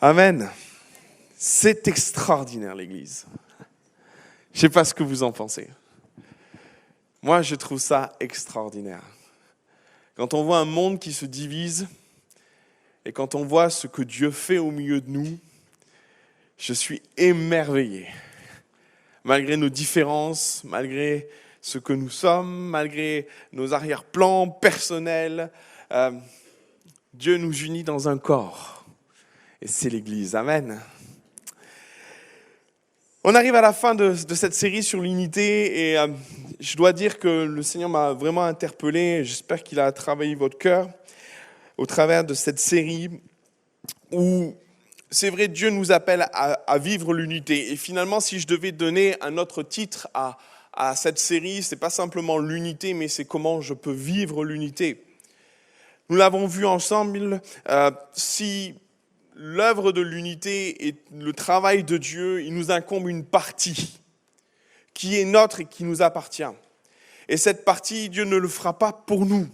Amen. C'est extraordinaire, l'Église. Je ne sais pas ce que vous en pensez. Moi, je trouve ça extraordinaire. Quand on voit un monde qui se divise et quand on voit ce que Dieu fait au milieu de nous, je suis émerveillé. Malgré nos différences, malgré ce que nous sommes, malgré nos arrière-plans personnels, Dieu nous unit dans un corps. Et c'est l'Église. Amen. On arrive à la fin de cette série sur l'unité et je dois dire que le Seigneur m'a vraiment interpellé. J'espère qu'il a travaillé votre cœur au travers de cette série où, c'est vrai, Dieu nous appelle à vivre l'unité. Et finalement, si je devais donner un autre titre à cette série, c'est pas simplement l'unité, mais c'est comment je peux vivre l'unité. Nous l'avons vu ensemble, si l'œuvre de l'unité et le travail de Dieu, il nous incombe une partie qui est nôtre et qui nous appartient. Et cette partie, Dieu ne le fera pas pour nous.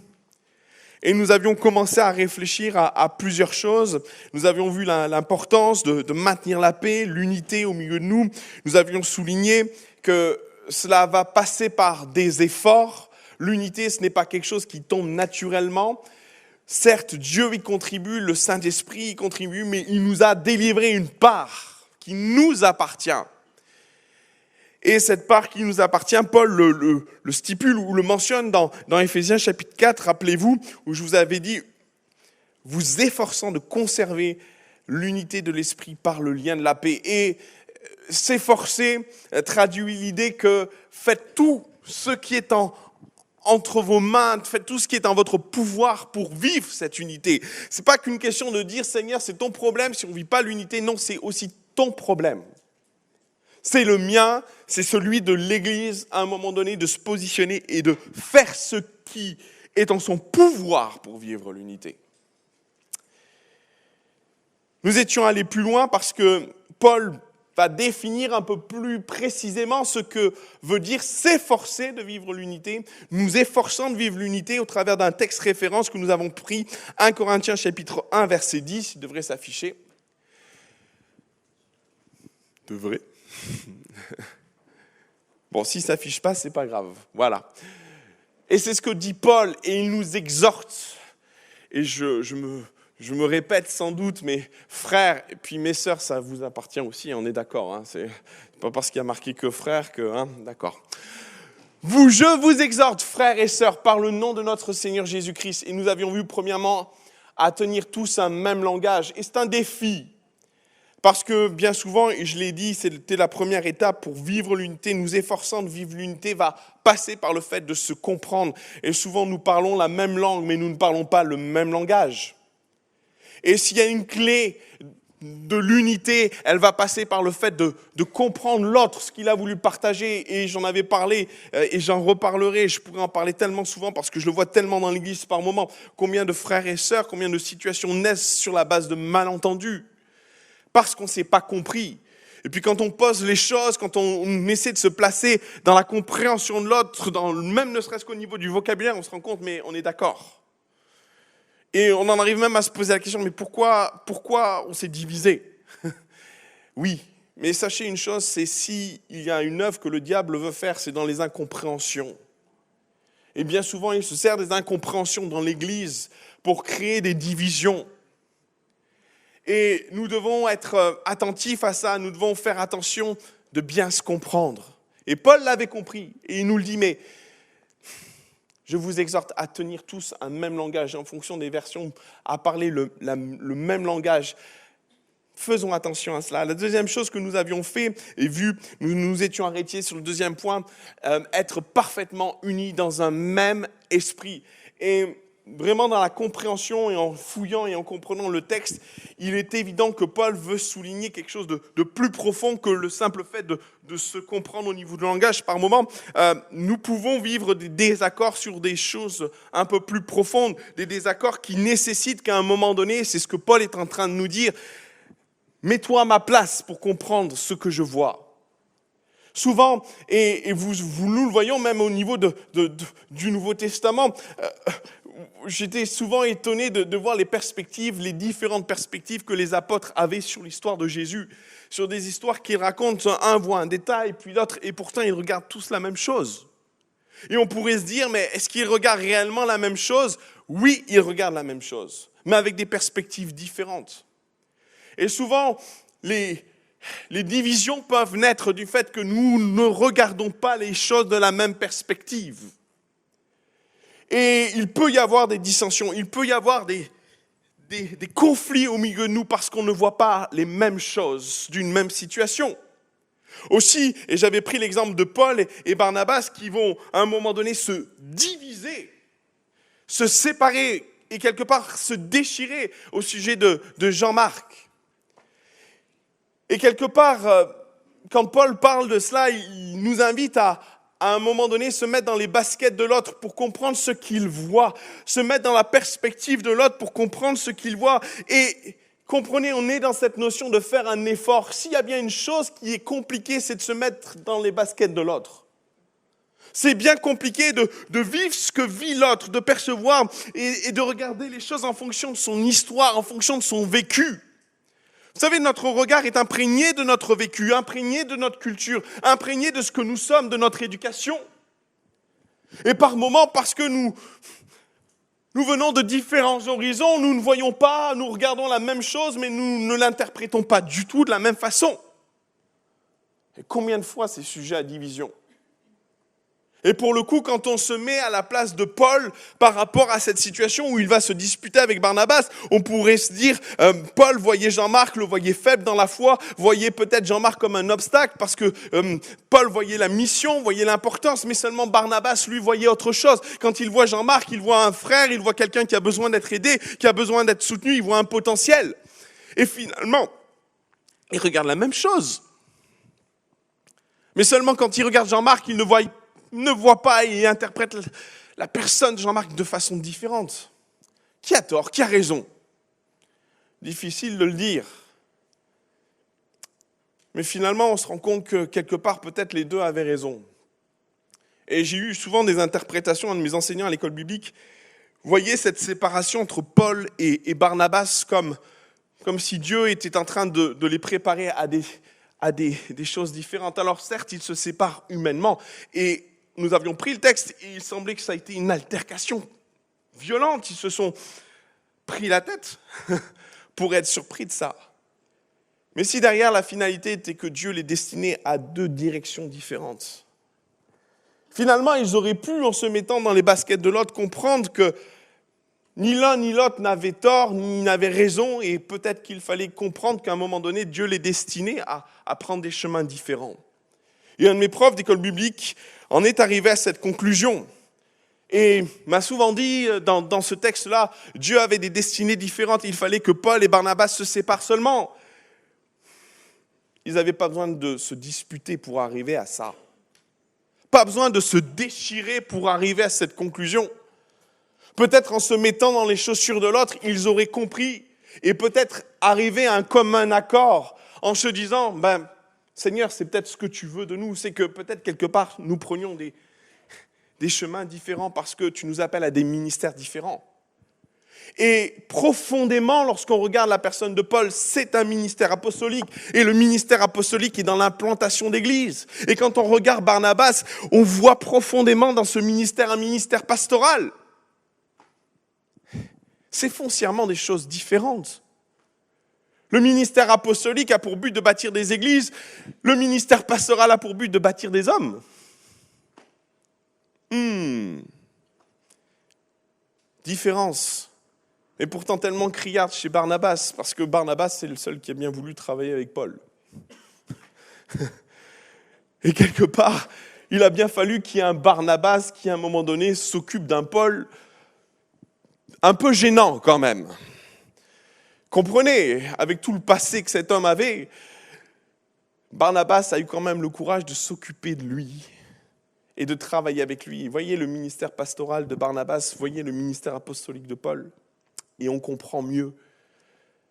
Et nous avions commencé à réfléchir à plusieurs choses. Nous avions vu l'importance de maintenir la paix, l'unité au milieu de nous. Nous avions souligné que cela va passer par des efforts. L'unité, ce n'est pas quelque chose qui tombe naturellement. Certes, Dieu y contribue, le Saint-Esprit y contribue, mais il nous a délivré une part qui nous appartient. Et cette part qui nous appartient, Paul le stipule ou le mentionne dans Éphésiens chapitre 4, rappelez-vous, où je vous avais dit, vous efforçant de conserver l'unité de l'esprit par le lien de la paix. Et s'efforcer traduit l'idée que faites tout ce qui est entre vos mains, faites tout ce qui est en votre pouvoir pour vivre cette unité. C'est pas qu'une question de dire, Seigneur, c'est ton problème si on ne vit pas l'unité. Non, c'est aussi ton problème. C'est le mien, c'est celui de l'Église, à un moment donné, de se positionner et de faire ce qui est en son pouvoir pour vivre l'unité. Nous étions allés plus loin parce que Paul va définir un peu plus précisément ce que veut dire s'efforcer de vivre l'unité, nous efforçant de vivre l'unité au travers d'un texte référence que nous avons pris, 1 Corinthiens chapitre 1, verset 10, il devrait s'afficher. Devrait. Bon, si ça ne s'affiche pas, c'est pas grave. Voilà. Et c'est ce que dit Paul, et il nous exhorte. Et je me répète sans doute, mes frères et puis mes sœurs, ça vous appartient aussi, on est d'accord. Hein, c'est pas parce qu'il y a marqué que frères que... Hein, d'accord. Je vous exhorte, frères et sœurs, par le nom de notre Seigneur Jésus-Christ. Et nous avions vu premièrement à tenir tous un même langage. Et c'est un défi. Parce que bien souvent, et je l'ai dit, c'était la première étape pour vivre l'unité. Nous efforçant de vivre l'unité va passer par le fait de se comprendre. Et souvent, nous parlons la même langue, mais nous ne parlons pas le même langage. Et s'il y a une clé de l'unité, elle va passer par le fait de comprendre l'autre, ce qu'il a voulu partager. Et j'en avais parlé et j'en reparlerai. Je pourrais en parler tellement souvent parce que je le vois tellement dans l'Église par moment. Combien de frères et sœurs, combien de situations naissent sur la base de malentendus parce qu'on ne s'est pas compris. Et puis quand on pose les choses, quand on essaie de se placer dans la compréhension de l'autre, même ne serait-ce qu'au niveau du vocabulaire, on se rend compte, mais on est d'accord. Et on en arrive même à se poser la question, mais pourquoi on s'est divisé? Oui, mais sachez une chose, c'est s'il y a une œuvre que le diable veut faire, c'est dans les incompréhensions. Et bien souvent, il se sert des incompréhensions dans l'Église pour créer des divisions. Et nous devons être attentifs à ça, nous devons faire attention de bien se comprendre. Et Paul l'avait compris, et il nous le dit, mais je vous exhorte à tenir tous un même langage, en fonction des versions, à parler le même langage. Faisons attention à cela. La deuxième chose que nous avions fait et vu, nous nous étions arrêtés sur le deuxième point, être parfaitement unis dans un même esprit. Et vraiment dans la compréhension et en fouillant et en comprenant le texte, il est évident que Paul veut souligner quelque chose de plus profond que le simple fait de se comprendre au niveau du langage. Par moments, nous pouvons vivre des désaccords sur des choses un peu plus profondes, des désaccords qui nécessitent qu'à un moment donné, c'est ce que Paul est en train de nous dire, mets-toi à ma place pour comprendre ce que je vois. Souvent, et nous le voyons même au niveau du Nouveau Testament, j'étais souvent étonné de voir les différentes perspectives que les apôtres avaient sur l'histoire de Jésus, sur des histoires qu'ils racontent, un voit un détail, puis l'autre, et pourtant ils regardent tous la même chose. Et on pourrait se dire, mais est-ce qu'ils regardent réellement la même chose? Oui, ils regardent la même chose, mais avec des perspectives différentes. Et souvent, les divisions peuvent naître du fait que nous ne regardons pas les choses de la même perspective. Et il peut y avoir des dissensions, il peut y avoir des conflits au milieu de nous parce qu'on ne voit pas les mêmes choses d'une même situation. Aussi, et j'avais pris l'exemple de Paul et Barnabas qui vont à un moment donné se diviser, se séparer et quelque part se déchirer au sujet de Jean-Marc. Et quelque part, quand Paul parle de cela, il nous invite à un moment donné se mettre dans les baskets de l'autre pour comprendre ce qu'il voit, se mettre dans la perspective de l'autre pour comprendre ce qu'il voit. Et comprenez, on est dans cette notion de faire un effort. S'il y a bien une chose qui est compliquée, c'est de se mettre dans les baskets de l'autre. C'est bien compliqué de vivre ce que vit l'autre, de percevoir et de regarder les choses en fonction de son histoire, en fonction de son vécu. Vous savez, notre regard est imprégné de notre vécu, imprégné de notre culture, imprégné de ce que nous sommes, de notre éducation. Et par moments, parce que nous venons de différents horizons, nous ne voyons pas, nous regardons la même chose, mais nous ne l'interprétons pas du tout de la même façon. Et combien de fois c'est sujet à division? Et pour le coup, quand on se met à la place de Paul par rapport à cette situation où il va se disputer avec Barnabas, on pourrait se dire, Paul voyait Jean-Marc, le voyait faible dans la foi, voyait peut-être Jean-Marc comme un obstacle parce que Paul voyait la mission, voyait l'importance, mais seulement Barnabas, lui, voyait autre chose. Quand il voit Jean-Marc, il voit un frère, il voit quelqu'un qui a besoin d'être aidé, qui a besoin d'être soutenu, il voit un potentiel. Et finalement, il regarde la même chose. Mais seulement quand il regarde Jean-Marc, il ne voit pas et interprète la personne de Jean-Marc de façon différente. Qui a tort? Qui a raison? Difficile de le dire. Mais finalement, on se rend compte que quelque part, peut-être les deux avaient raison. Et j'ai eu souvent des interprétations, un de mes enseignants à l'école biblique voyait cette séparation entre Paul et Barnabas comme si Dieu était en train de les préparer à des choses différentes. Alors certes, ils se séparent humainement et nous avions pris le texte et il semblait que ça a été une altercation violente. Ils se sont pris la tête pour être surpris de ça. Mais si derrière la finalité était que Dieu les destinait à deux directions différentes, finalement, ils auraient pu, en se mettant dans les baskets de l'autre, comprendre que ni l'un ni l'autre n'avait tort, ni n'avait raison, et peut-être qu'il fallait comprendre qu'à un moment donné, Dieu les destinait à prendre des chemins différents. Et un de mes profs d'école biblique en est arrivé à cette conclusion. Et m'a souvent dit, dans ce texte-là, Dieu avait des destinées différentes. Il fallait que Paul et Barnabas se séparent seulement. Ils n'avaient pas besoin de se disputer pour arriver à ça. Pas besoin de se déchirer pour arriver à cette conclusion. Peut-être en se mettant dans les chaussures de l'autre, ils auraient compris et peut-être arrivé à un commun accord en se disant, Seigneur, c'est peut-être ce que tu veux de nous, c'est que peut-être quelque part nous prenions des chemins différents parce que tu nous appelles à des ministères différents. Et profondément, lorsqu'on regarde la personne de Paul, c'est un ministère apostolique. Et le ministère apostolique est dans l'implantation d'église. Et quand on regarde Barnabas, on voit profondément dans ce ministère un ministère pastoral. C'est foncièrement des choses différentes. Le ministère apostolique a pour but de bâtir des églises. Le ministère pastoral a pour but de bâtir des hommes. Différence. Et pourtant tellement criarde chez Barnabas, parce que Barnabas, c'est le seul qui a bien voulu travailler avec Paul. Et quelque part, il a bien fallu qu'il y ait un Barnabas qui, à un moment donné, s'occupe d'un Paul un peu gênant quand même. Comprenez, avec tout le passé que cet homme avait, Barnabas a eu quand même le courage de s'occuper de lui et de travailler avec lui. Voyez le ministère pastoral de Barnabas, voyez le ministère apostolique de Paul. Et on comprend mieux.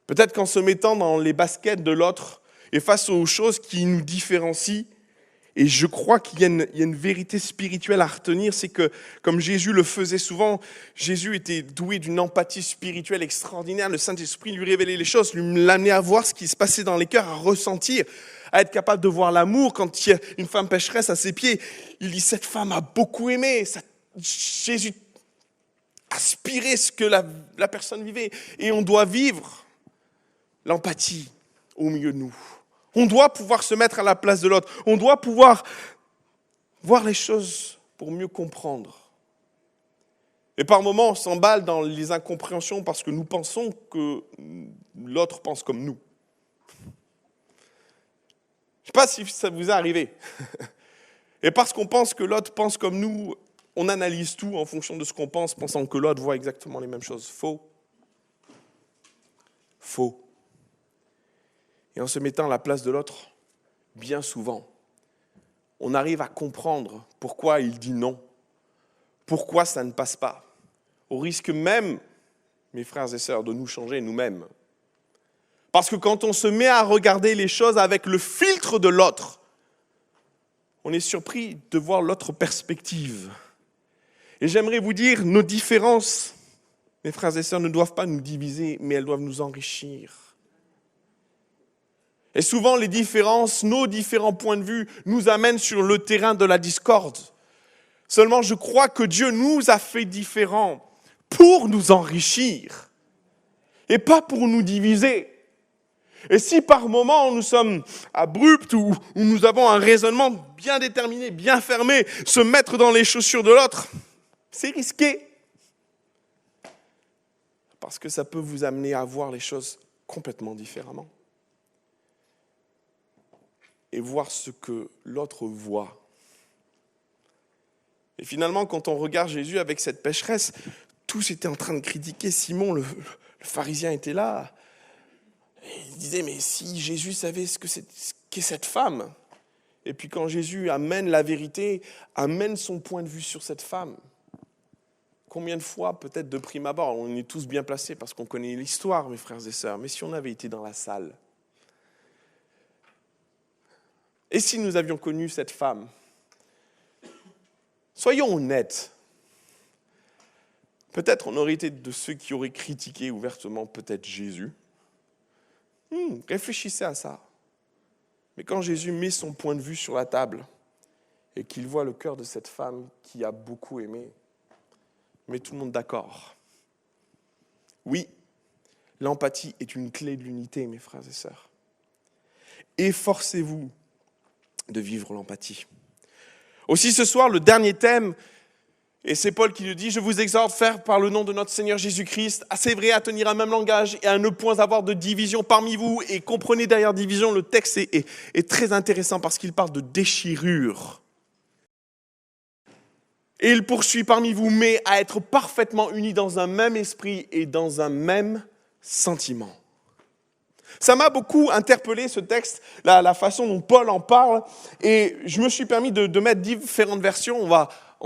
Peut-être qu'en se mettant dans les baskets de l'autre et face aux choses qui nous différencient, Et je crois qu'il y a une vérité spirituelle à retenir, c'est que, comme Jésus le faisait souvent, Jésus était doué d'une empathie spirituelle extraordinaire. Le Saint-Esprit lui révélait les choses, lui l'amenait à voir ce qui se passait dans les cœurs, à ressentir, à être capable de voir l'amour. Quand il y a une femme pécheresse à ses pieds, il dit « cette femme a beaucoup aimé ». Jésus aspirait ce que la personne vivait. Et on doit vivre l'empathie au milieu de nous. On doit pouvoir se mettre à la place de l'autre. On doit pouvoir voir les choses pour mieux comprendre. Et par moments, on s'emballe dans les incompréhensions parce que nous pensons que l'autre pense comme nous. Je ne sais pas si ça vous est arrivé. Et parce qu'on pense que l'autre pense comme nous, on analyse tout en fonction de ce qu'on pense, pensant que l'autre voit exactement les mêmes choses. Faux. Faux. Et en se mettant à la place de l'autre, bien souvent, on arrive à comprendre pourquoi il dit non, pourquoi ça ne passe pas, au risque même, mes frères et sœurs, de nous changer nous-mêmes. Parce que quand on se met à regarder les choses avec le filtre de l'autre, on est surpris de voir l'autre perspective. Et j'aimerais vous dire, nos différences, mes frères et sœurs, ne doivent pas nous diviser, mais elles doivent nous enrichir. Et souvent, les différences, nos différents points de vue, nous amènent sur le terrain de la discorde. Seulement, je crois que Dieu nous a fait différents pour nous enrichir et pas pour nous diviser. Et si par moments nous sommes abrupts ou nous avons un raisonnement bien déterminé, bien fermé, se mettre dans les chaussures de l'autre, c'est risqué. Parce que ça peut vous amener à voir les choses complètement différemment. Et voir ce que l'autre voit. Et finalement, quand on regarde Jésus avec cette pécheresse, tous étaient en train de critiquer. Simon, le pharisien, était là. Et il disait, mais si Jésus savait ce qu'est cette femme. Et puis quand Jésus amène la vérité, amène son point de vue sur cette femme. Combien de fois, peut-être de prime abord, on est tous bien placés parce qu'on connaît l'histoire, mes frères et sœurs, mais si on avait été dans la salle, et si nous avions connu cette femme, soyons honnêtes, peut-être on aurait été de ceux qui auraient critiqué ouvertement peut-être Jésus. Réfléchissez à ça. Mais quand Jésus met son point de vue sur la table et qu'il voit le cœur de cette femme qui a beaucoup aimé, met tout le monde d'accord. Oui, l'empathie est une clé de l'unité, mes frères et sœurs. Efforcez-vous de vivre l'empathie. Aussi ce soir, le dernier thème, et c'est Paul qui le dit, « Je vous exhorte, frères, par le nom de notre Seigneur Jésus-Christ, à sévrer, à tenir un même langage et à ne point avoir de division parmi vous. » Et comprenez derrière division, le texte est très intéressant parce qu'il parle de déchirure. Et il poursuit parmi vous, mais à être parfaitement unis dans un même esprit et dans un même sentiment. Ça m'a beaucoup interpellé ce texte, la façon dont Paul en parle, et je me suis permis de mettre différentes versions, on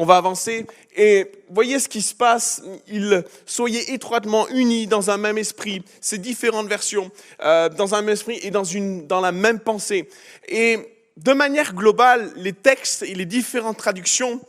va avancer, et voyez ce qui se passe, soyez étroitement unis dans un même esprit, ces différentes versions, dans un même esprit et dans la même pensée. Et de manière globale, les textes et les différentes traductions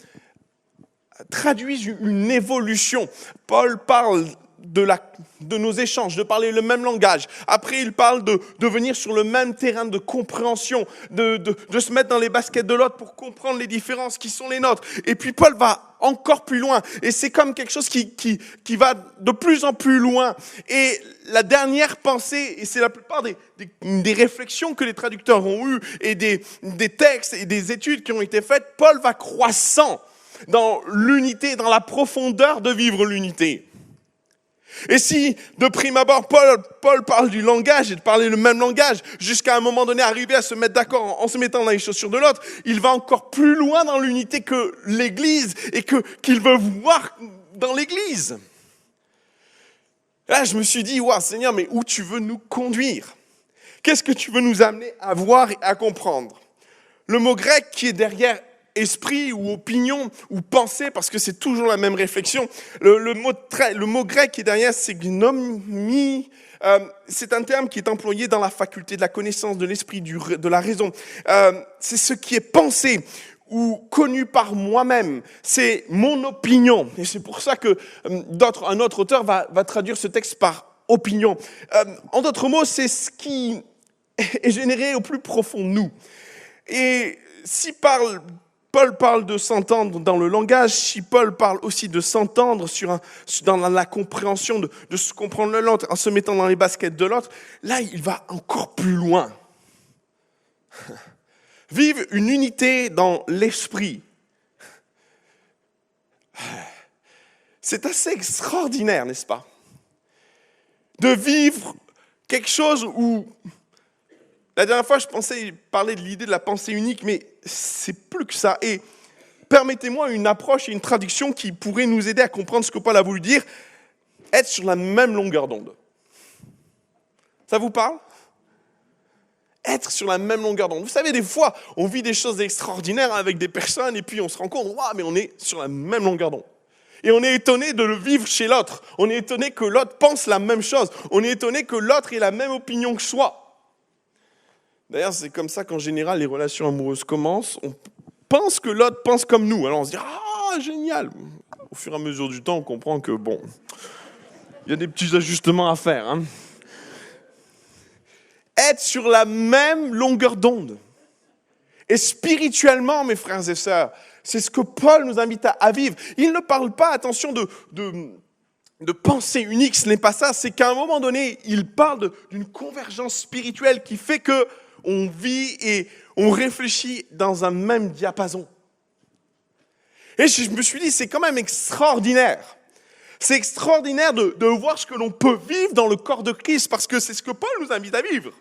traduisent une évolution. Paul parle de nos échanges, de parler le même langage. Après, il parle de venir sur le même terrain de compréhension, de se mettre dans les baskets de l'autre pour comprendre les différences qui sont les nôtres. Et puis Paul va encore plus loin. Et c'est comme quelque chose qui va de plus en plus loin. Et la dernière pensée, et c'est la plupart des réflexions que les traducteurs ont eues, et des textes et des études qui ont été faites, Paul va croissant dans l'unité, dans la profondeur de vivre l'unité. Et si, de prime abord, Paul parle du langage et de parler le même langage, jusqu'à un moment donné arriver à se mettre d'accord en se mettant dans les chaussures de l'autre, il va encore plus loin dans l'unité que l'Église et qu'il veut voir dans l'Église. Là, je me suis dit, waouh, Seigneur, mais où tu veux nous conduire? Qu'est-ce que tu veux nous amener à voir et à comprendre? Le mot grec qui est derrière esprit ou opinion ou pensée, parce que c'est toujours la même réflexion. Le mot grec qui est derrière, c'est gnomie, C'est un terme qui est employé dans la faculté de la connaissance, de l'esprit, de la raison. C'est ce qui est pensé ou connu par moi-même. C'est mon opinion. Et c'est pour ça que un autre auteur va traduire ce texte par opinion. En d'autres mots, c'est ce qui est généré au plus profond de nous. Et si Paul parle de s'entendre dans le langage, si Paul parle aussi de s'entendre dans la compréhension, de se comprendre l'autre en se mettant dans les baskets de l'autre, là, il va encore plus loin. Vivre une unité dans l'esprit. C'est assez extraordinaire, n'est-ce pas? De vivre quelque chose où... La dernière fois, je pensais parler de l'idée de la pensée unique, mais c'est plus que ça. Et permettez-moi une approche et une traduction qui pourrait nous aider à comprendre ce que Paul a voulu dire. Être sur la même longueur d'onde. Ça vous parle? Être sur la même longueur d'onde. Vous savez, des fois, on vit des choses extraordinaires avec des personnes et puis on se rend compte, waouh, mais on est sur la même longueur d'onde. Et on est étonné de le vivre chez l'autre. On est étonné que l'autre pense la même chose. On est étonné que l'autre ait la même opinion que soi. D'ailleurs, c'est comme ça qu'en général, les relations amoureuses commencent. On pense que l'autre pense comme nous. Alors on se dit, ah, génial. Au fur et à mesure du temps, on comprend que, bon, il y a des petits ajustements à faire. Hein. Être sur la même longueur d'onde. Et spirituellement, mes frères et sœurs, c'est ce que Paul nous invite à vivre. Il ne parle pas, attention, de pensée unique, ce n'est pas ça. C'est qu'à un moment donné, il parle d'une convergence spirituelle qui fait que on vit et on réfléchit dans un même diapason. Et je me suis dit, c'est quand même extraordinaire. C'est extraordinaire de voir ce que l'on peut vivre dans le corps de Christ, parce que c'est ce que Paul nous invite à vivre.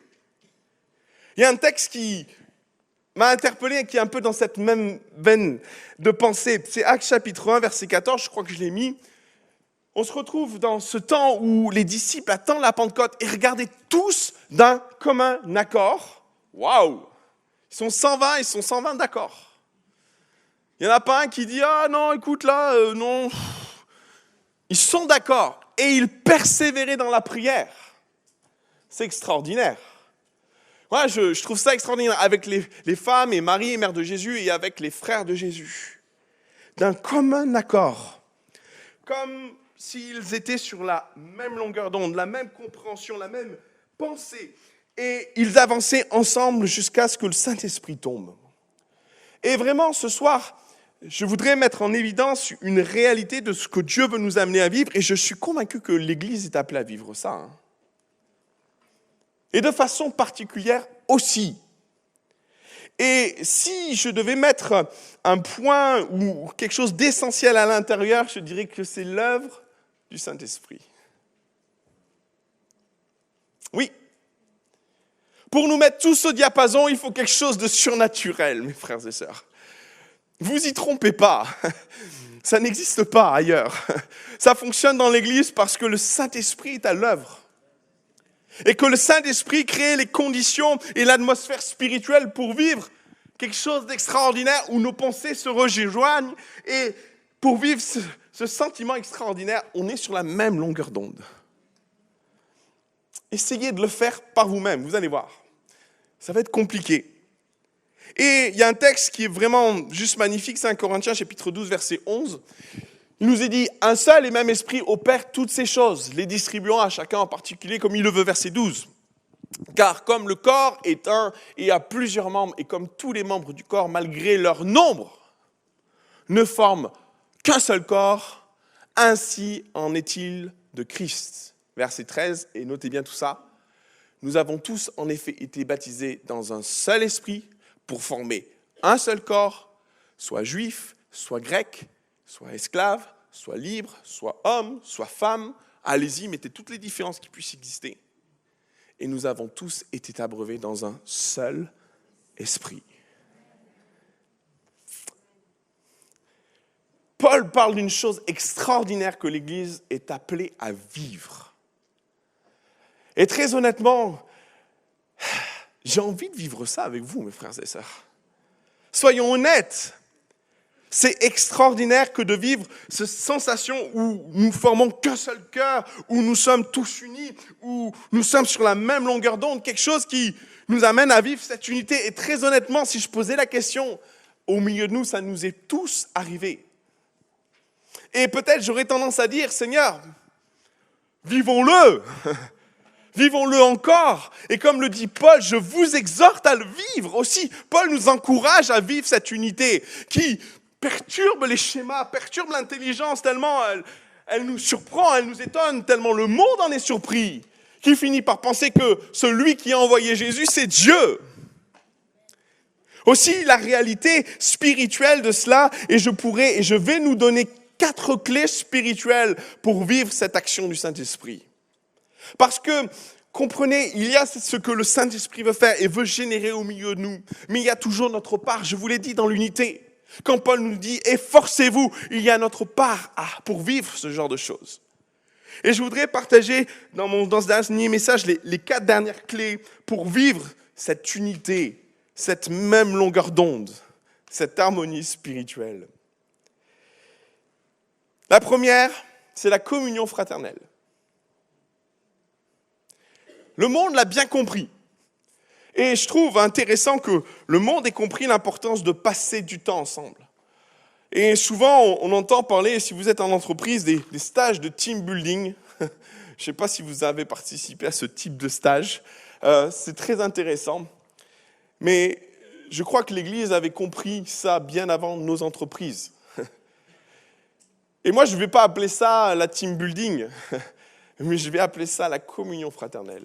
Il y a un texte qui m'a interpellé et qui est un peu dans cette même veine de pensée. C'est Actes chapitre 1, verset 14, je crois que je l'ai mis. On se retrouve dans ce temps où les disciples attendent la Pentecôte et regardaient tous d'un commun accord. Waouh! Ils sont 120 d'accord. Il n'y en a pas un qui dit « Ah non, écoute là, non. » Ils sont d'accord et ils persévéraient dans la prière. C'est extraordinaire. Ouais, je trouve ça extraordinaire avec les femmes et Marie, mère de Jésus, et avec les frères de Jésus. D'un commun accord. Comme s'ils étaient sur la même longueur d'onde, la même compréhension, la même pensée. Et ils avançaient ensemble jusqu'à ce que le Saint-Esprit tombe. Et vraiment, ce soir, je voudrais mettre en évidence une réalité de ce que Dieu veut nous amener à vivre. Et je suis convaincu que l'Église est appelée à vivre ça. Hein. Et de façon particulière aussi. Et si je devais mettre un point ou quelque chose d'essentiel à l'intérieur, je dirais que c'est l'œuvre du Saint-Esprit. Oui. Pour nous mettre tous au diapason, il faut quelque chose de surnaturel, mes frères et sœurs. Vous y trompez pas. Ça n'existe pas ailleurs. Ça fonctionne dans l'Église parce que le Saint-Esprit est à l'œuvre. Et que le Saint-Esprit crée les conditions et l'atmosphère spirituelle pour vivre quelque chose d'extraordinaire où nos pensées se rejoignent. Et pour vivre ce sentiment extraordinaire, on est sur la même longueur d'onde. Essayez de le faire par vous-même, vous allez voir. Ça va être compliqué. Et il y a un texte qui est vraiment juste magnifique, c'est 1 Corinthiens chapitre 12, verset 11. Il nous est dit, un seul et même esprit opère toutes ces choses, les distribuant à chacun en particulier comme il le veut, verset 12. Car comme le corps est un et a plusieurs membres, et comme tous les membres du corps, malgré leur nombre, ne forment qu'un seul corps, ainsi en est-il de Christ. Verset 13, et notez bien tout ça. Nous avons tous en effet été baptisés dans un seul esprit pour former un seul corps, soit juif, soit grec, soit esclave, soit libre, soit homme, soit femme. Allez-y, mettez toutes les différences qui puissent exister. Et nous avons tous été abreuvés dans un seul esprit. Paul parle d'une chose extraordinaire que l'Église est appelée à vivre. Et très honnêtement, j'ai envie de vivre ça avec vous, mes frères et sœurs. Soyons honnêtes. C'est extraordinaire que de vivre cette sensation où nous formons qu'un seul cœur, où nous sommes tous unis, où nous sommes sur la même longueur d'onde, quelque chose qui nous amène à vivre cette unité. Et très honnêtement, si je posais la question, au milieu de nous, ça nous est tous arrivé. Et peut-être j'aurais tendance à dire, Seigneur, vivons-le, vivons-le encore. Et comme le dit Paul, je vous exhorte à le vivre aussi. Paul nous encourage à vivre cette unité qui perturbe les schémas, perturbe l'intelligence tellement elle nous surprend, elle nous étonne, tellement le monde en est surpris, qu'il finit par penser que celui qui a envoyé Jésus, c'est Dieu. Aussi, la réalité spirituelle de cela, et je vais nous donner 4 clés spirituelles pour vivre cette action du Saint-Esprit. Parce que, comprenez, il y a ce que le Saint-Esprit veut faire et veut générer au milieu de nous. Mais il y a toujours notre part, je vous l'ai dit, dans l'unité. Quand Paul nous dit « efforcez-vous », il y a notre part pour vivre ce genre de choses. Et je voudrais partager dans ce dernier message les 4 dernières clés pour vivre cette unité, cette même longueur d'onde, cette harmonie spirituelle. La première, c'est la communion fraternelle. Le monde l'a bien compris. Et je trouve intéressant que le monde ait compris l'importance de passer du temps ensemble. Et souvent, on entend parler, si vous êtes en entreprise, des stages de team building. Je ne sais pas si vous avez participé à ce type de stage. C'est très intéressant. Mais je crois que l'Église avait compris ça bien avant nos entreprises. Et moi, je ne vais pas appeler ça la team building, mais je vais appeler ça la communion fraternelle.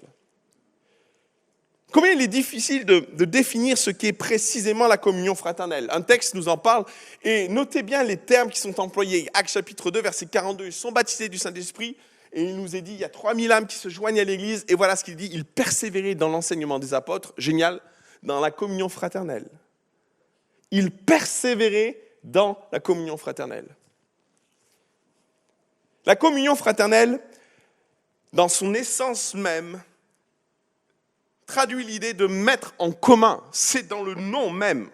Combien il est difficile de définir ce qu'est précisément la communion fraternelle. Un texte nous en parle, et notez bien les termes qui sont employés. Actes chapitre 2, verset 42, ils sont baptisés du Saint-Esprit, et il nous est dit, il y a 3000 âmes qui se joignent à l'Église, et voilà ce qu'il dit, ils persévéraient dans l'enseignement des apôtres, génial, dans la communion fraternelle. Ils persévéraient dans la communion fraternelle. La communion fraternelle, dans son essence même, traduit l'idée de mettre en commun. C'est dans le nom même.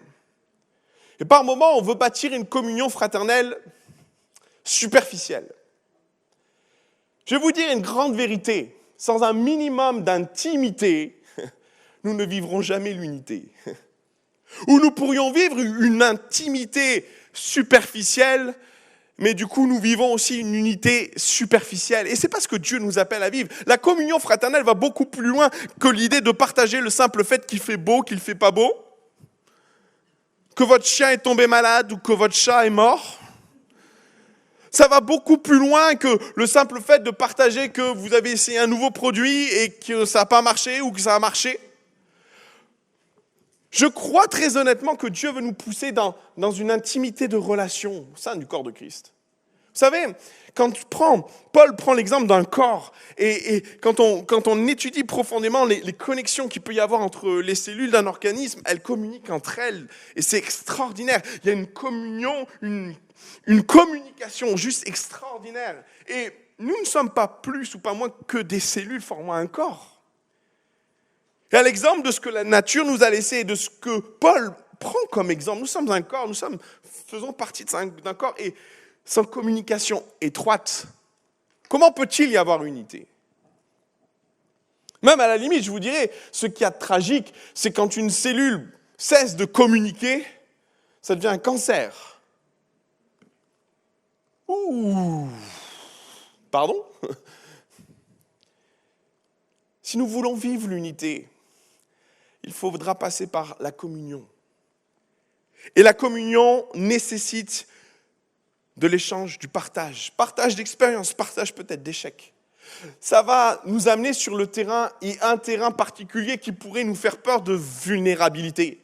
Et par moments, on veut bâtir une communion fraternelle superficielle. Je vais vous dire une grande vérité. Sans un minimum d'intimité, nous ne vivrons jamais l'unité. Ou nous pourrions vivre une intimité superficielle, mais du coup, nous vivons aussi une unité superficielle. Et ce n'est pas ce que Dieu nous appelle à vivre. La communion fraternelle va beaucoup plus loin que l'idée de partager le simple fait qu'il fait beau, qu'il ne fait pas beau, que votre chien est tombé malade ou que votre chat est mort. Ça va beaucoup plus loin que le simple fait de partager que vous avez essayé un nouveau produit et que ça n'a pas marché ou que ça a marché. Je crois très honnêtement que Dieu veut nous pousser dans une intimité de relation au sein du corps de Christ. Vous savez, Paul prend l'exemple d'un corps, et quand on étudie profondément les connexions qu'il peut y avoir entre les cellules d'un organisme, elles communiquent entre elles, et c'est extraordinaire. Il y a une communion, une communication juste extraordinaire. Et nous ne sommes pas plus ou pas moins que des cellules formant un corps. Et à l'exemple de ce que la nature nous a laissé et de ce que Paul prend comme exemple, nous sommes un corps, faisons partie d'un corps, et sans communication étroite, comment peut-il y avoir unité ? Même à la limite, je vous dirais, ce qu'il y a de tragique, c'est quand une cellule cesse de communiquer, ça devient un cancer. Ouh ! Pardon ? Si nous voulons vivre l'unité, il faudra passer par la communion. Et la communion nécessite de l'échange, du partage. Partage d'expérience, partage peut-être d'échecs. Ça va nous amener sur le terrain, et un terrain particulier qui pourrait nous faire peur de vulnérabilité.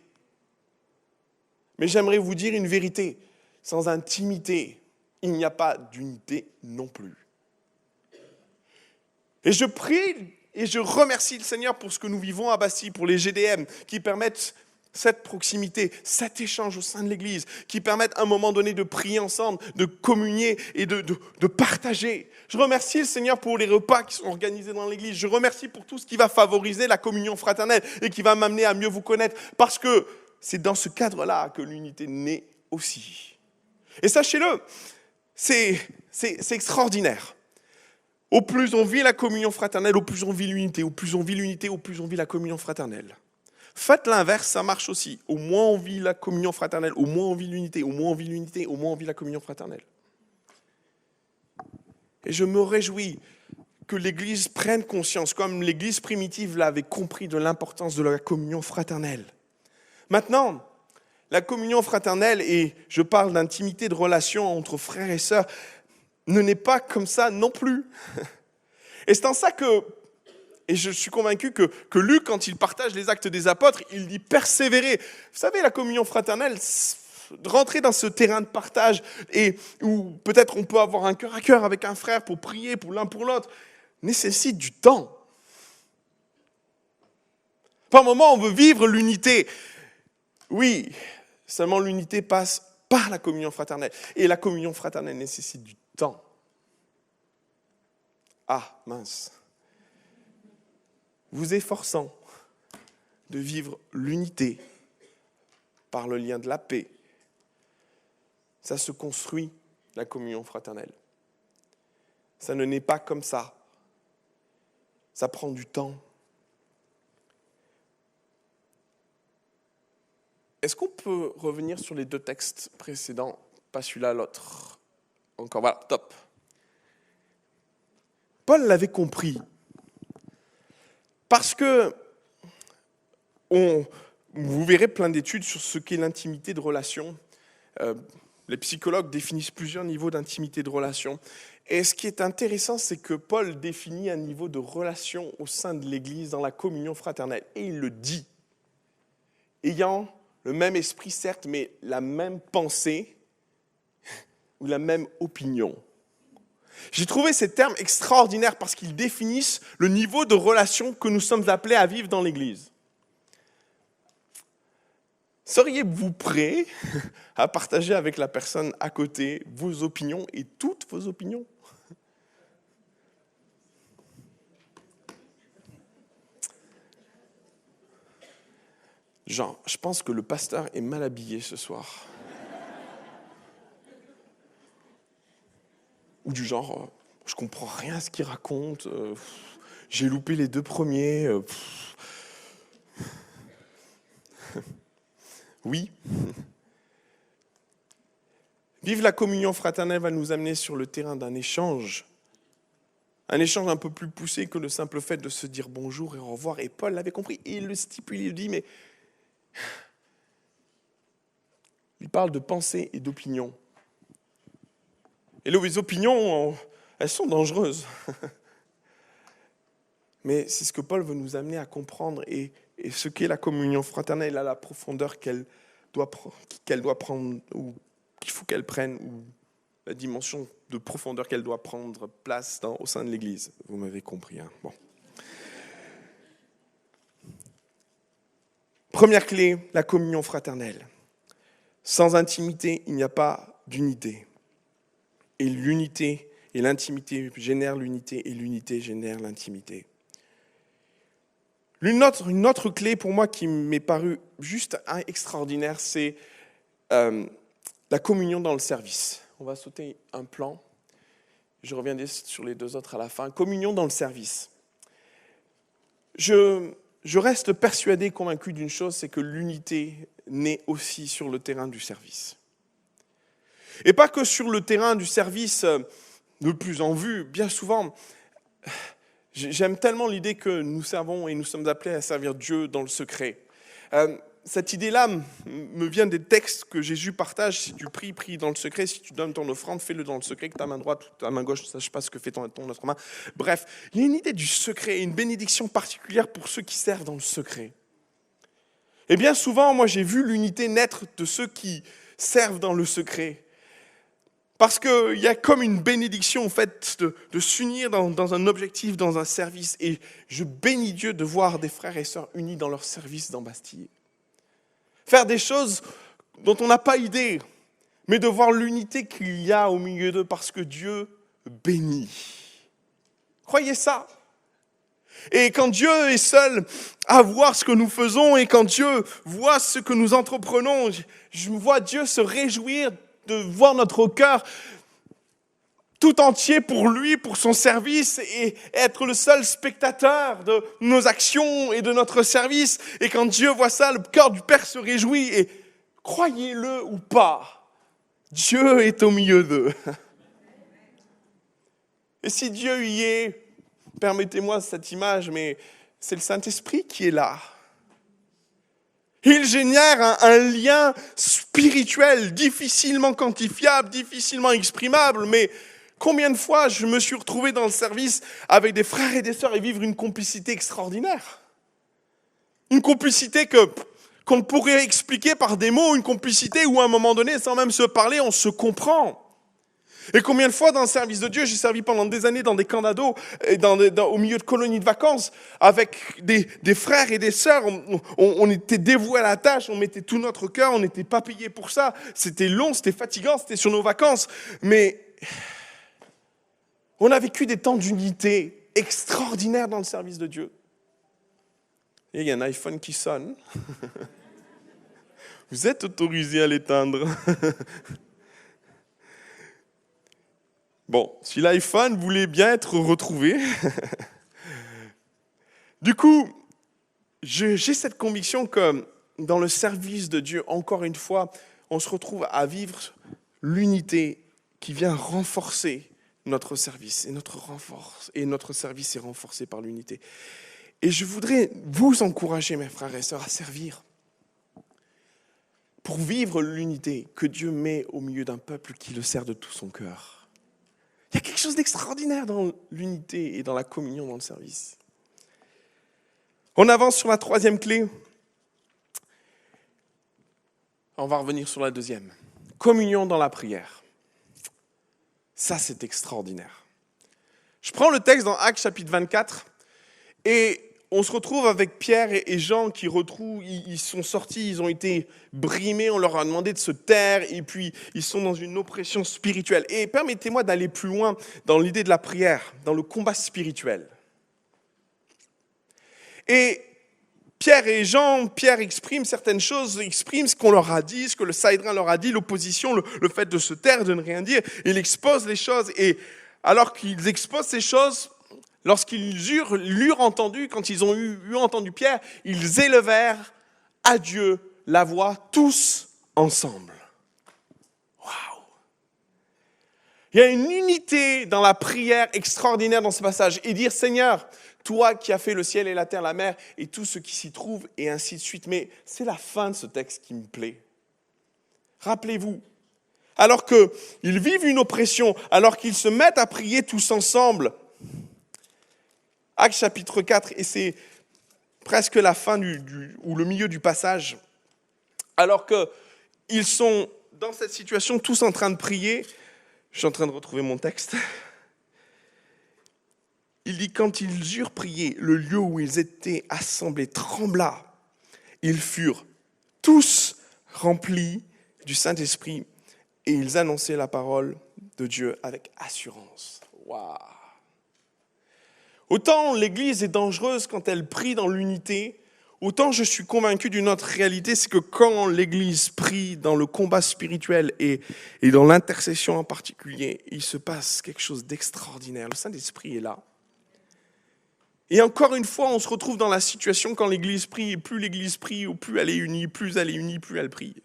Mais j'aimerais vous dire une vérité. Sans intimité, il n'y a pas d'unité non plus. Et je prie et je remercie le Seigneur pour ce que nous vivons à Bastille, pour les GDM, qui permettent cette proximité, cet échange au sein de l'Église, qui permettent à un moment donné de prier ensemble, de communier et de partager. Je remercie le Seigneur pour les repas qui sont organisés dans l'Église. Je remercie pour tout ce qui va favoriser la communion fraternelle et qui va m'amener à mieux vous connaître, parce que c'est dans ce cadre-là que l'unité naît aussi. Et sachez-le, c'est extraordinaire. Au plus on vit la communion fraternelle, au plus on vit l'unité, au plus on vit l'unité, au plus on vit la communion fraternelle. Faites l'inverse, ça marche aussi. Au moins on vit la communion fraternelle, au moins on vit l'unité, au moins on vit l'unité, au moins on vit la communion fraternelle. Et je me réjouis que l'Église prenne conscience, comme l'Église primitive l'avait compris, de l'importance de la communion fraternelle. Maintenant, la communion fraternelle, et je parle d'intimité de relation entre frères et sœurs, ne n'est pas comme ça non plus. Et c'est en ça que, et je suis convaincu que Luc, quand il partage les actes des apôtres, il dit persévérer. Vous savez, la communion fraternelle, rentrer dans ce terrain de partage, et où peut-être on peut avoir un cœur à cœur avec un frère pour prier pour l'un pour l'autre, nécessite du temps. Par moment, on veut vivre l'unité. Oui, seulement l'unité passe par la communion fraternelle. Et la communion fraternelle nécessite du temps. Ah, mince. Vous efforçant de vivre l'unité par le lien de la paix, ça se construit, la communion fraternelle. Ça ne naît pas comme ça. Ça prend du temps. Est-ce qu'on peut revenir sur les deux textes précédents, pas celui-là, l'autre? Encore, voilà, top. Paul l'avait compris. Parce que vous verrez plein d'études sur ce qu'est l'intimité de relation. Les psychologues définissent plusieurs niveaux d'intimité de relation. Et ce qui est intéressant, c'est que Paul définit un niveau de relation au sein de l'Église dans la communion fraternelle. Et il le dit, ayant le même esprit, certes, mais la même pensée ou la même opinion. J'ai trouvé ces termes extraordinaires parce qu'ils définissent le niveau de relation que nous sommes appelés à vivre dans l'Église. Seriez-vous prêt à partager avec la personne à côté vos opinions et toutes vos opinions? Genre, je pense que le pasteur est mal habillé ce soir. Ou du genre, je comprends rien à ce qu'il raconte, j'ai loupé les 2 premiers. Oui. Vivre la communion fraternelle va nous amener sur le terrain d'un échange. Un échange un peu plus poussé que le simple fait de se dire bonjour et au revoir. Et Paul l'avait compris, et il le stipule, il dit, mais il parle de pensée et d'opinion. Et les opinions, elles sont dangereuses. Mais c'est ce que Paul veut nous amener à comprendre et ce qu'est la communion fraternelle à la profondeur qu'elle doit prendre, ou qu'il faut qu'elle prenne, ou la dimension de profondeur qu'elle doit prendre place au sein de l'Église. Vous m'avez compris, hein? Bon. Première clé, la communion fraternelle. Sans intimité, il n'y a pas d'unité. Et l'unité et l'intimité génèrent l'unité, et l'unité génère l'intimité. Une autre clé pour moi qui m'est parue juste extraordinaire, c'est la communion dans le service. On va sauter un plan. Je reviendrai sur les 2 autres à la fin. Communion dans le service. Je reste persuadé, convaincu d'une chose, c'est que l'unité naît aussi sur le terrain du service. Et pas que sur le terrain du service le plus en vue. Bien souvent, j'aime tellement l'idée que nous servons et nous sommes appelés à servir Dieu dans le secret. Cette idée-là me vient des textes que Jésus partage. Si tu pries dans le secret. Si tu donnes ton offrande, fais-le dans le secret, que ta main droite ou ta main gauche ne sache pas ce que fait ton autre main. Bref, il y a une idée du secret, une bénédiction particulière pour ceux qui servent dans le secret. Et bien souvent, moi j'ai vu l'unité naître de ceux qui servent dans le secret. Parce qu'il y a comme une bénédiction en fait, de s'unir dans un objectif, dans un service. Et je bénis Dieu de voir des frères et sœurs unis dans leur service dans Bastille. Faire des choses dont on n'a pas idée, mais de voir l'unité qu'il y a au milieu d'eux parce que Dieu bénit. Croyez ça. Et quand Dieu est seul à voir ce que nous faisons et quand Dieu voit ce que nous entreprenons, je vois Dieu se réjouir de voir notre cœur tout entier pour lui, pour son service, et être le seul spectateur de nos actions et de notre service. Et quand Dieu voit ça, le cœur du Père se réjouit. Et croyez-le ou pas, Dieu est au milieu d'eux. Et si Dieu y est, permettez-moi cette image, mais c'est le Saint-Esprit qui est là. Il génère un lien spirituel difficilement quantifiable, difficilement exprimable, mais combien de fois je me suis retrouvé dans le service avec des frères et des sœurs et vivre une complicité extraordinaire. Une complicité qu'on ne pourrait expliquer par des mots, une complicité où à un moment donné, sans même se parler, on se comprend. Et combien de fois dans le service de Dieu, j'ai servi pendant des années dans des camps d'ados, et au milieu de colonies de vacances, avec des frères et des sœurs, on était dévoués à la tâche, on mettait tout notre cœur, on n'était pas payés pour ça. C'était long, c'était fatigant, c'était sur nos vacances. Mais on a vécu des temps d'unité extraordinaires dans le service de Dieu. Et il y a un iPhone qui sonne. Vous êtes autorisé à l'éteindre. Bon, si l'iPhone voulait bien être retrouvé. Du coup, j'ai cette conviction que dans le service de Dieu, encore une fois, on se retrouve à vivre l'unité qui vient renforcer notre service. Et notre service est renforcé par l'unité. Et je voudrais vous encourager, mes frères et sœurs, à servir pour vivre l'unité que Dieu met au milieu d'un peuple qui le sert de tout son cœur. Il y a quelque chose d'extraordinaire dans l'unité et dans la communion dans le service. On avance sur la troisième clé. On va revenir sur la deuxième. Communion dans la prière. Ça, c'est extraordinaire. Je prends le texte dans Actes chapitre 24 et on se retrouve avec Pierre et Jean qui retrouvent, ils sont sortis, ils ont été brimés, on leur a demandé de se taire et puis ils sont dans une oppression spirituelle. Et permettez-moi d'aller plus loin dans l'idée de la prière, dans le combat spirituel. Et Pierre exprime certaines choses, exprime ce qu'on leur a dit, ce que le Sahédrin leur a dit, l'opposition, le fait de se taire, de ne rien dire. Il expose les choses et alors qu'ils exposent ces choses, lorsqu'ils l'eurent entendu, quand ils ont eu entendu Pierre, ils élevèrent à Dieu la voix tous ensemble. Waouh! Il y a une unité dans la prière extraordinaire dans ce passage. Et dire, Seigneur, toi qui as fait le ciel et la terre, la mer et tout ce qui s'y trouve, et ainsi de suite. Mais c'est la fin de ce texte qui me plaît. Rappelez-vous, alors qu'ils vivent une oppression, alors qu'ils se mettent à prier tous ensemble, Actes chapitre 4, et c'est presque la fin ou le milieu du passage, alors qu'ils sont dans cette situation tous en train de prier, je suis en train de retrouver mon texte, il dit, quand ils eurent prié, le lieu où ils étaient assemblés trembla, ils furent tous remplis du Saint-Esprit et ils annonçaient la parole de Dieu avec assurance. Waouh! Autant l'Église est dangereuse quand elle prie dans l'unité, autant je suis convaincu d'une autre réalité, c'est que quand l'Église prie dans le combat spirituel et dans l'intercession en particulier, il se passe quelque chose d'extraordinaire. Le Saint-Esprit est là. Et encore une fois, on se retrouve dans la situation quand l'Église prie, et plus l'Église prie, ou plus elle est unie, plus elle prie.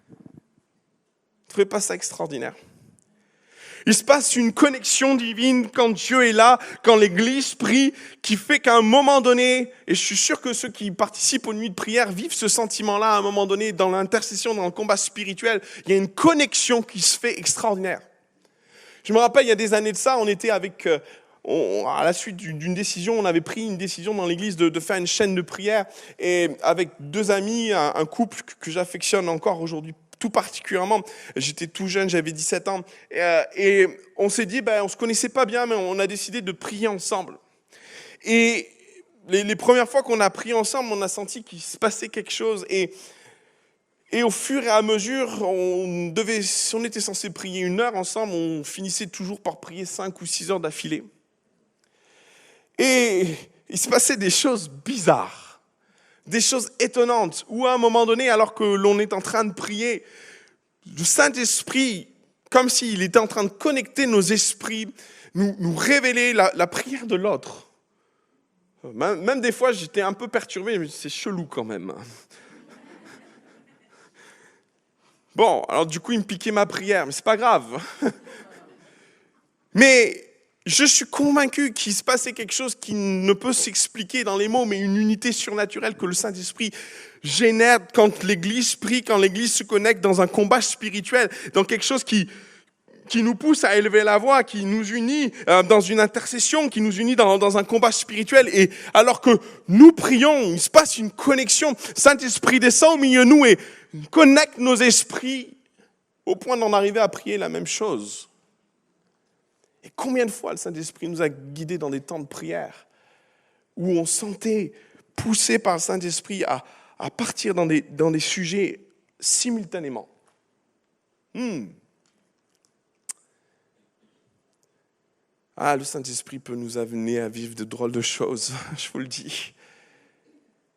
Vous ne trouvez pas ça extraordinaire ? Il se passe une connexion divine quand Dieu est là, quand l'Église prie, qui fait qu'à un moment donné, et je suis sûr que ceux qui participent aux nuits de prière vivent ce sentiment-là à un moment donné, dans l'intercession, dans le combat spirituel, il y a une connexion qui se fait extraordinaire. Je me rappelle, il y a des années de ça, on était avec, à la suite d'une décision, on avait pris une décision dans l'Église de faire une chaîne de prière, et avec deux amis, un couple que j'affectionne encore aujourd'hui, tout particulièrement, j'étais tout jeune, j'avais 17 ans, et on s'est dit, on se connaissait pas bien, mais on a décidé de prier ensemble. Et les premières fois qu'on a prié ensemble, on a senti qu'il se passait quelque chose, et au fur et à mesure, si on était censé prier 1 heure ensemble, on finissait toujours par prier 5 ou 6 heures d'affilée. Et il se passait des choses bizarres. Des choses étonnantes, où à un moment donné, alors que l'on est en train de prier, le Saint-Esprit, comme s'il était en train de connecter nos esprits, nous révéler la prière de l'autre. Même des fois, j'étais un peu perturbé, mais c'est chelou quand même. Bon, alors du coup, il me piquait ma prière, mais c'est pas grave. Mais je suis convaincu qu'il se passait quelque chose qui ne peut s'expliquer dans les mots, mais une unité surnaturelle que le Saint-Esprit génère quand l'Église prie, quand l'Église se connecte dans un combat spirituel, dans quelque chose qui nous pousse à élever la voix, qui nous unit dans une intercession, qui nous unit dans un combat spirituel. Et alors que nous prions, il se passe une connexion. Saint-Esprit descend au milieu de nous et connecte nos esprits au point d'en arriver à prier la même chose. Et combien de fois le Saint-Esprit nous a guidés dans des temps de prière où on sentait poussé par le Saint-Esprit à partir dans des sujets simultanément. Ah, le Saint-Esprit peut nous amener à vivre de drôles de choses, je vous le dis.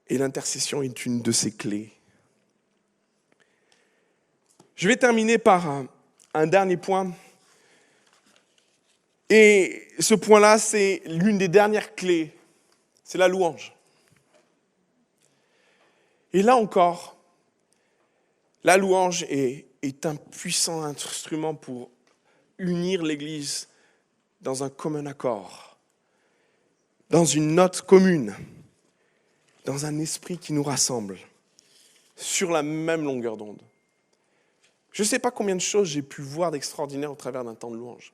Et l'intercession est une de ces clés. Je vais terminer par un dernier point. Et ce point-là, c'est l'une des dernières clés. C'est la louange. Et là encore, la louange est un puissant instrument pour unir l'Église dans un commun accord, dans une note commune, dans un esprit qui nous rassemble, sur la même longueur d'onde. Je ne sais pas combien de choses j'ai pu voir d'extraordinaire au travers d'un temps de louange.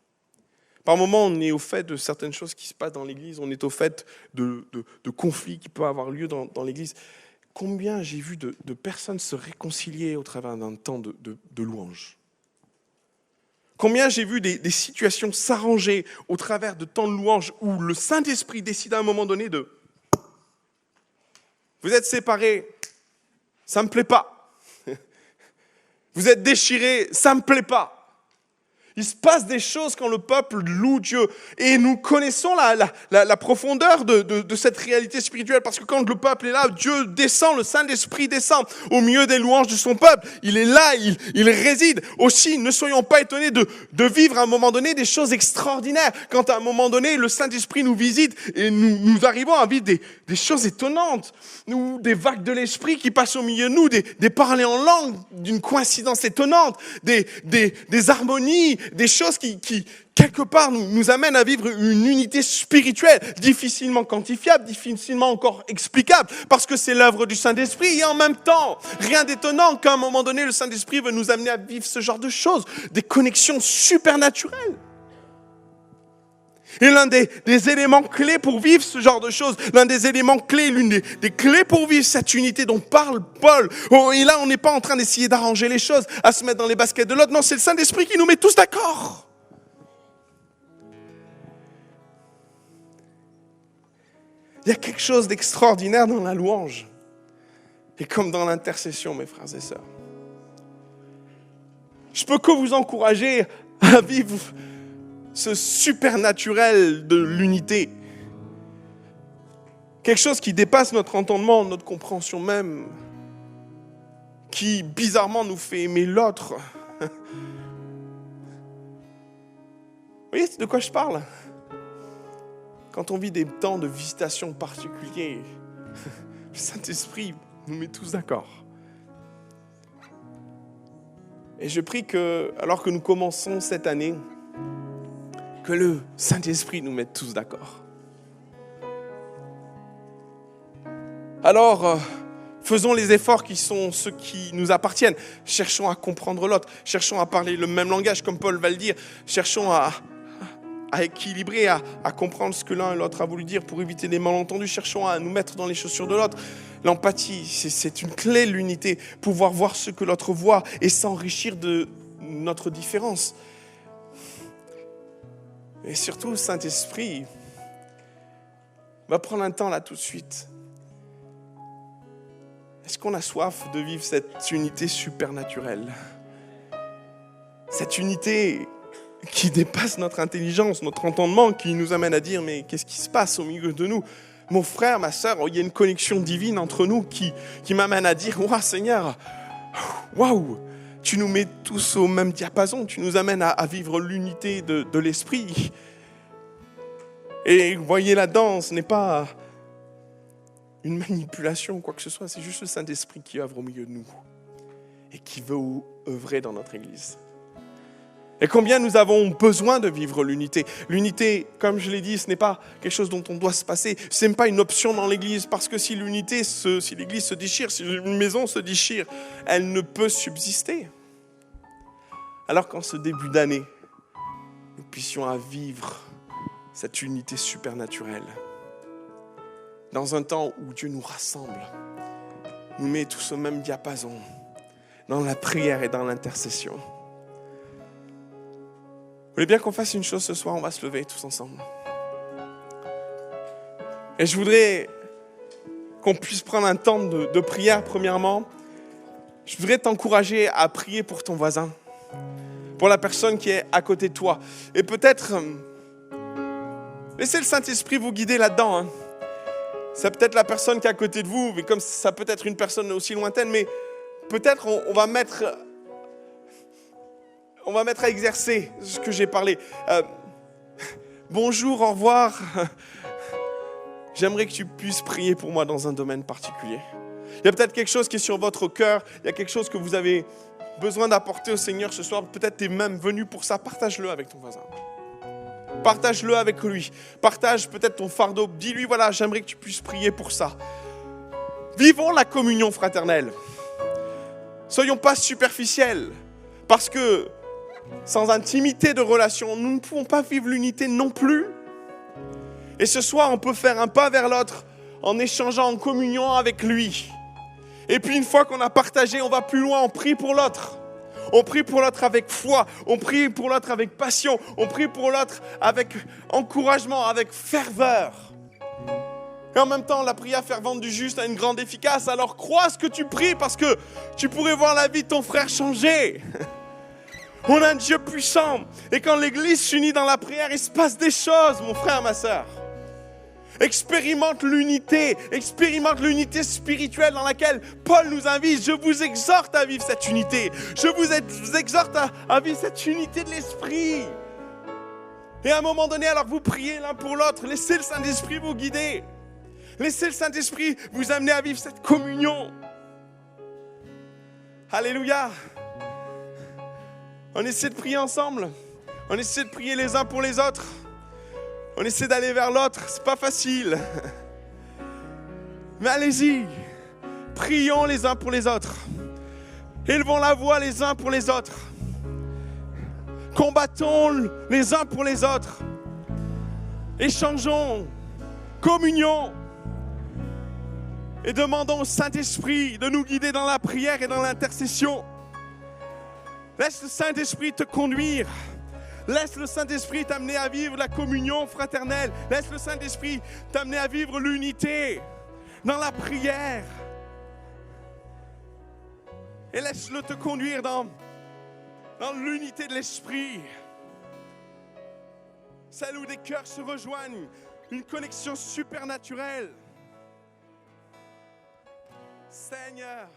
Par moments, on est au fait de certaines choses qui se passent dans l'Église, on est au fait de conflits qui peuvent avoir lieu dans l'Église. Combien j'ai vu de personnes se réconcilier au travers d'un temps de louange. Combien j'ai vu des situations s'arranger au travers de temps de louange où le Saint-Esprit décide à un moment donné de « Vous êtes séparés, ça ne me plaît pas. Vous êtes déchirés, ça ne me plaît pas. » Il se passe des choses quand le peuple loue Dieu. Et nous connaissons la profondeur de cette réalité spirituelle. Parce que quand le peuple est là, Dieu descend, le Saint-Esprit descend au milieu des louanges de son peuple. Il est là, il réside. Aussi, ne soyons pas étonnés de vivre à un moment donné des choses extraordinaires. Quand à un moment donné, le Saint-Esprit nous visite et nous arrivons à vivre des choses étonnantes. Des vagues de l'Esprit qui passent au milieu de nous, des parler en langue d'une coïncidence étonnante, des harmonies, des choses qui quelque part, nous amènent à vivre une unité spirituelle, difficilement quantifiable, difficilement encore explicable, parce que c'est l'œuvre du Saint-Esprit. Et en même temps, rien d'étonnant qu'à un moment donné, le Saint-Esprit veut nous amener à vivre ce genre de choses, des connexions supernaturelles. Et l'un des éléments clés pour vivre ce genre de choses, l'un des éléments clés, l'une des clés pour vivre cette unité dont parle Paul. Et là, on n'est pas en train d'essayer d'arranger les choses, à se mettre dans les baskets de l'autre. Non, c'est le Saint-Esprit qui nous met tous d'accord. Il y a quelque chose d'extraordinaire dans la louange. Et comme dans l'intercession, mes frères et sœurs. Je peux que vous encourager à vivre ce supernaturel de l'unité. Quelque chose qui dépasse notre entendement, notre compréhension même, qui bizarrement nous fait aimer l'autre. Vous voyez de quoi je parle ? Quand on vit des temps de visitation particuliers, le Saint-Esprit nous met tous d'accord. Et je prie que, alors que nous commençons cette année, que le Saint-Esprit nous mette tous d'accord. Alors, faisons les efforts qui sont ceux qui nous appartiennent. Cherchons à comprendre l'autre. Cherchons à parler le même langage, comme Paul va le dire. Cherchons à équilibrer, à comprendre ce que l'un et l'autre a voulu dire pour éviter les malentendus. Cherchons à nous mettre dans les chaussures de l'autre. L'empathie, c'est une clé de l'unité. Pouvoir voir ce que l'autre voit et s'enrichir de notre différence. Et surtout, le Saint-Esprit va prendre un temps là tout de suite. Est-ce qu'on a soif de vivre cette unité supernaturelle ? Cette unité qui dépasse notre intelligence, notre entendement, qui nous amène à dire « Mais qu'est-ce qui se passe au milieu de nous ?» Mon frère, ma sœur, il y a une connexion divine entre nous qui m'amène à dire « Waouh, Seigneur, waouh, Tu nous mets tous au même diapason. Tu nous amènes à vivre l'unité de l'esprit. Et vous voyez, là-dedans, ce n'est pas une manipulation ou quoi que ce soit. C'est juste le Saint-Esprit qui œuvre au milieu de nous et qui veut œuvrer dans notre Église. Et combien nous avons besoin de vivre l'unité. L'unité, comme je l'ai dit, ce n'est pas quelque chose dont on doit se passer. Ce n'est pas une option dans l'Église, parce que si l'Église se déchire, si une maison se déchire, elle ne peut subsister. Alors qu'en ce début d'année, nous puissions vivre cette unité supernaturelle. Dans un temps où Dieu nous rassemble, nous met tous au même diapason, dans la prière et dans l'intercession. Vous voulez bien qu'on fasse une chose ce soir? On va se lever tous ensemble. Et je voudrais qu'on puisse prendre un temps de prière, premièrement. Je voudrais t'encourager à prier pour ton voisin, pour la personne qui est à côté de toi. Et peut-être, laissez le Saint-Esprit vous guider là-dedans. Hein. C'est peut-être la personne qui est à côté de vous, mais comme ça peut être une personne aussi lointaine, mais peut-être on va mettre à exercer ce que j'ai parlé. Bonjour, au revoir. J'aimerais que tu puisses prier pour moi dans un domaine particulier. Il y a peut-être quelque chose qui est sur votre cœur, il y a quelque chose que vous avez besoin d'apporter au Seigneur ce soir. Peut-être tu es même venu pour ça. Partage-le avec ton voisin. Partage-le avec lui. Partage peut-être ton fardeau. Dis-lui, voilà, j'aimerais que tu puisses prier pour ça. Vivons la communion fraternelle. Soyons pas superficiels. Parce que sans intimité de relation, nous ne pouvons pas vivre l'unité non plus. Et ce soir, on peut faire un pas vers l'autre en échangeant en communion avec lui. Et puis une fois qu'on a partagé, on va plus loin, on prie pour l'autre. On prie pour l'autre avec foi, on prie pour l'autre avec passion, on prie pour l'autre avec encouragement, avec ferveur. Et en même temps, la prière fervente du juste a une grande efficace. Alors crois ce que tu pries parce que tu pourrais voir la vie de ton frère changer. On a un Dieu puissant. Et quand l'Église s'unit dans la prière, il se passe des choses, mon frère, ma sœur. Expérimente l'unité spirituelle dans laquelle Paul nous invite. Je vous exhorte à vivre cette unité. Je vous exhorte à vivre cette unité de l'esprit. Et à un moment donné, alors que vous priez l'un pour l'autre, laissez le Saint-Esprit vous guider. Laissez le Saint-Esprit vous amener à vivre cette communion. Alléluia. On essaie de prier ensemble. On essaie de prier les uns pour les autres. On essaie d'aller vers l'autre. C'est pas facile. Mais allez-y. Prions les uns pour les autres. Élevons la voix les uns pour les autres. Combattons les uns pour les autres. Échangeons. Communions. Et demandons au Saint-Esprit de nous guider dans la prière et dans l'intercession. Laisse le Saint-Esprit te conduire. Laisse le Saint-Esprit t'amener à vivre la communion fraternelle. Laisse le Saint-Esprit t'amener à vivre l'unité dans la prière. Et laisse-le te conduire dans l'unité de l'esprit. Celle où des cœurs se rejoignent. Une connexion supernaturelle. Seigneur.